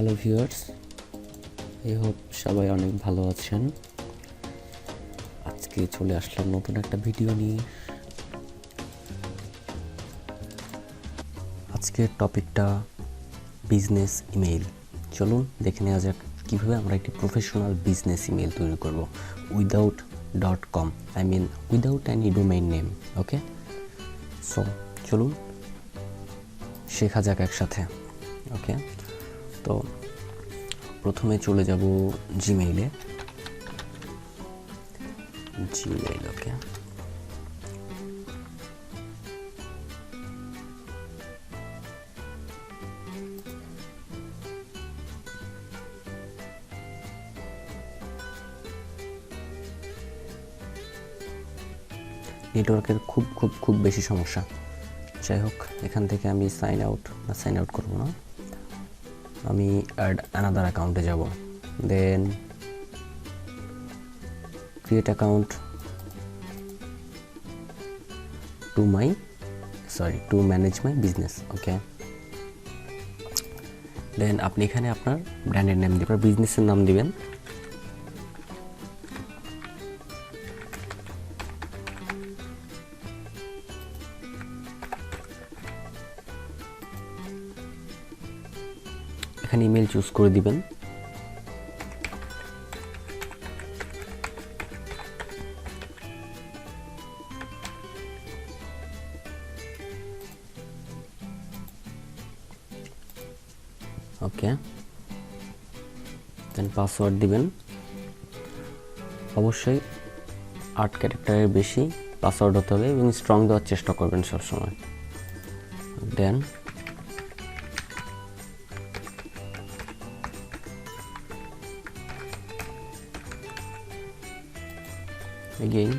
Hello viewers, I hope সবাই অনেক ভালো আছেন। আজকে চলে আসলাম নতুন একটা ভিডিও নিয়ে। আজকের টপিকটা বিজনেস ইমেইল। চলুন দেখে নেওয়া যাক কীভাবে আমরা একটি প্রফেশনাল বিজনেস ইমেইল তৈরি করব without .com, I mean without any domain name. Okay, so চলুন শেখা যাক একসাথে। ওকে, তো প্রথমে চলে যাব জিমেইলে। ওকে, নেটওয়ার্কের খুব বেশি সমস্যা। যাই হোক, এখান থেকে আমি সাইন আউট করব না, আমি অ্যাড অ্যানাদার অ্যাকাউন্টে যাব। Then create account to manage my business. Okay, then আপনি এখানে আপনার ব্র্যান্ডের নাম দিবেন, বিজনেসের নাম দিবেন। এখানে ইমেল চুজ করে দিবেন। ওকে, দেন পাসওয়ার্ড দিবেন। অবশ্যই 8 ক্যারেক্টারের বেশি পাসওয়ার্ড হতে হবে এবং স্ট্রং দেওয়ার চেষ্টা করবেন সবসময়। Then again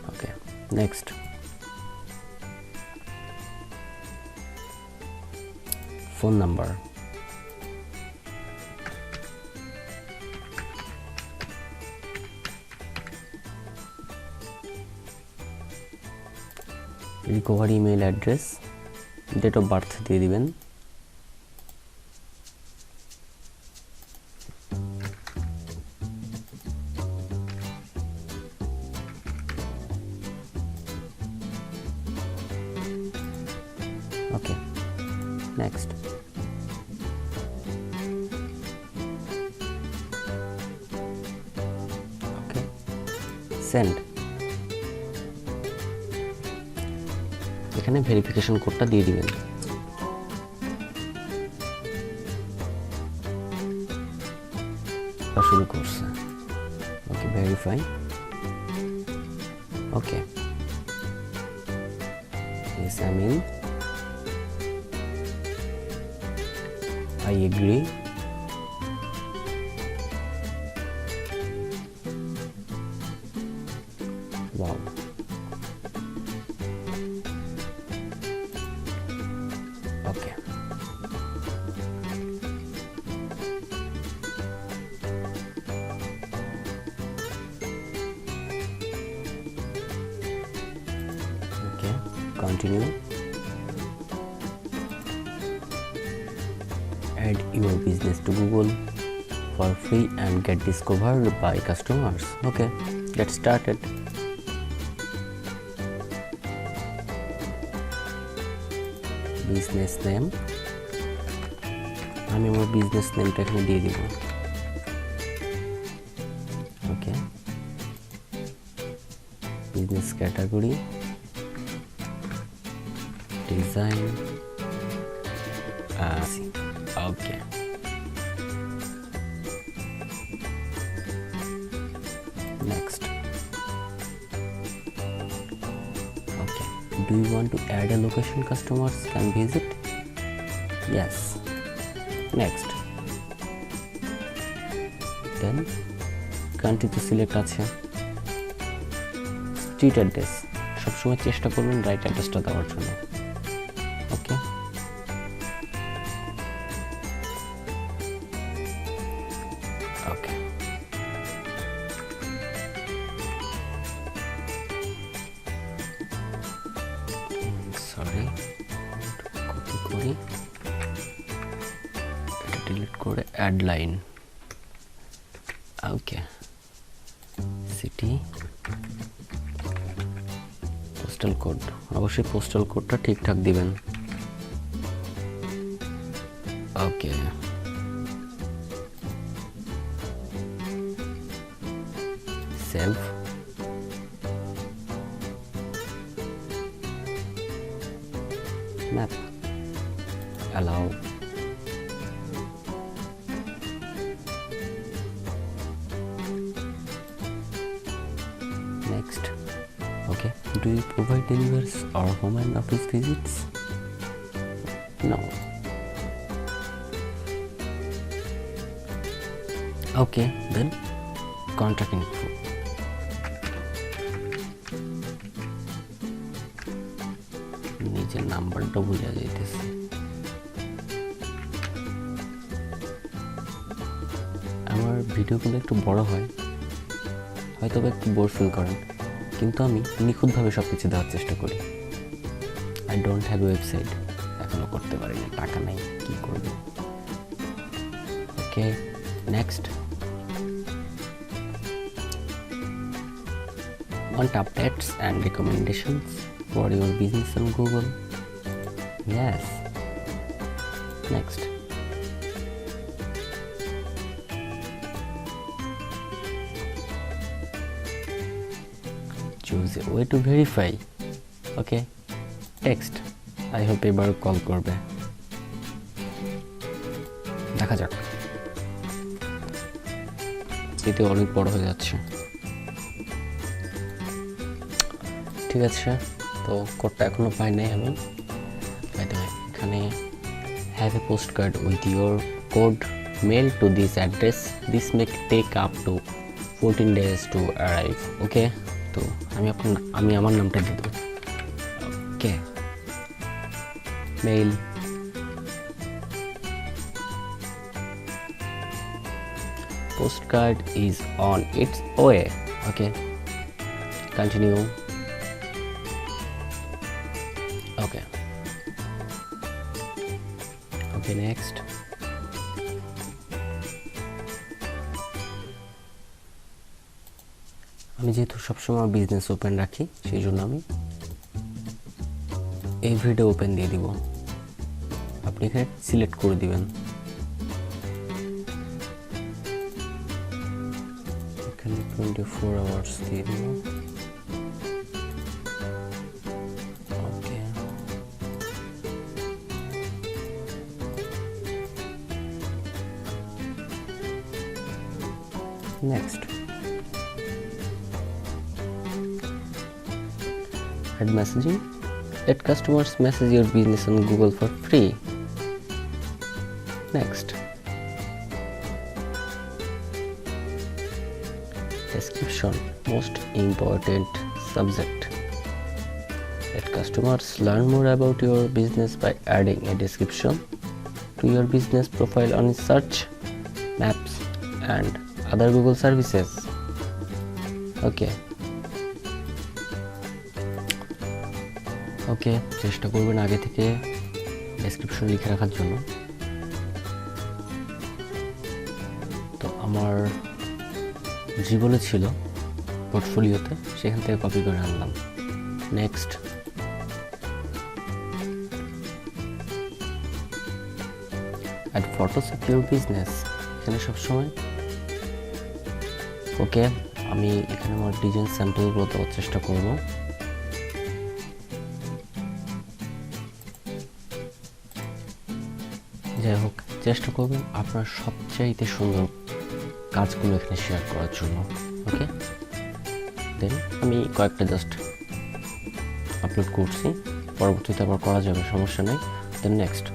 okay, next phone number, recovery email address, date of birth দিয়ে দিবেন। Okay, next okay, send. এখানে ভেরিফিকেশন কোডটা দিয়ে দিবেন। শুরু করছে। Okay, verify. Okay, yes, I mean I agree. Wow. Okay. Okay, continue. Add your business to Google for free and get discovered by customers. Okay, get started. Business name, আমি আমার business নেমটা এখানে দিয়ে দিব। Okay, business category design. Okay, next. Okay, do you want to add a location customers can visit? Yes. Next. Then country to select আছে, street address সবসময় চেষ্টা করবেন রাইট অ্যাড্রেসটা দেওয়ার জন্য। ওকে, ওকে, সরি, কপি করি, এটা ডিলিট করে অ্যাড লাইন। ওকে, সিটি, পোস্টাল কোড, অবশ্যই পোস্টাল কোডটা ঠিকঠাক দিবেন। ওকে, save, map, allow, next. Okay, do you provide deliveries or home and office visits? No. Okay, then contract info. নিজের নাম্বারটা বোঝা যাইতেছে। আমার ভিডিওগুলো একটু বড় হয়, হয়তো একটু বোর ফিল করেন, কিন্তু আমি নিখুঁতভাবে সব কিছু দেওয়ার চেষ্টা করি। আই ডোন্ট হ্যাভ ওয়েবসাইট, এখনো করতে পারি না, টাকা নাই, কি করব। ওকে, next. Want updates and recommendations for your business on Google? Yes. Next. Choose a way to verify. Okay. Text. I hope এবার কল করবে, দেখা যাক। এতে অনেক বড় হয়ে যাচ্ছে। ঠিক আছে, তো কোডটা এখনো পাই নাই আমি। এখানে have a post card with your code mail to this address, this may take up to 14 days to arrive. Okay, তো আমি আমার নামটা দিয়ে দেবো। Okay, mail, post card is on its way. Okay, continue. Okay, next. আমি যেহেতু সবসময় business open রাখি, সেই জন্য আমি এভরিডে ওপেন দিয়ে দিব। আপনি এখানে সিলেক্ট করে দিবেন। এখানে 24 hours দিয়ে দিব। Next, add messaging. Let customers message your business on Google for free. Next, description, most important subject. Let customers learn more about your business by adding a description to your business profile on search, maps, and other Google services. Okay. ওকে, চেষ্টা করবেন আগে থেকে description লিখে রাখার জন্য। তো আমার জীবনে ছিল পোর্টফোলিওতে, সেখান থেকে কপি করে আনলাম। Next, add photos of your business. এখানে সবসময় ওকে, আমি এখানে আমার ডিজাইন স্যাম্পলগুলো দেওয়ার চেষ্টা করব। যাই হোক, চেষ্টা করবেন আপনার সবচাইতে সুন্দর কাজগুলো এখানে শেয়ার করার জন্য। ওকে, দেন আমি কয়েকটা জাস্ট আপলোড করছি, পরবর্তীতে আবার করা যাবে, সমস্যা নেই। Then next.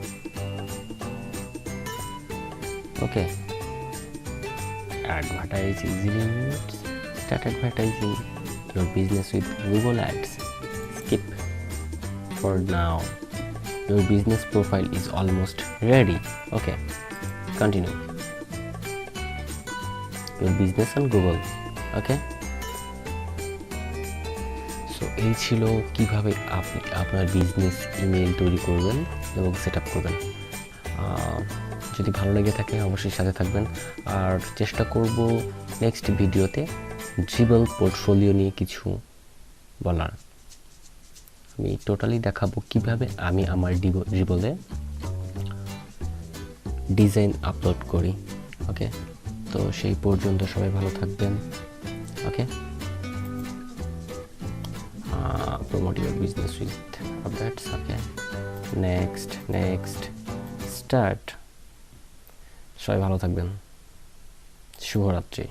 Okay, advertise easily in minutes. Start advertising your business with Google Ads. Skip. For now, your business profile is almost ready. Okay, continue. Your business on Google. Okay, so এই ছিল কিভাবে আপনি আপনার business email তৈরি করবেন এবং set up করবেন। যদি ভালো লেগে থাকে অবশ্যই সাথে থাকবেন, আর চেষ্টা করব নেক্সট ভিডিওতে ড্রিবল পোর্টফোলিও নিয়ে কিছু বলার। আমি টোটালি দেখাবো কিভাবে আমি আমার ড্রিবলে ডিজাইন আপলোড করি। ওকে, তো সেই পর্যন্ত সবাই ভালো থাকবেন। ওকে, promote your business with updates. Okay, next start. সবাই ভালো থাকবেন, শুভরাত্রি।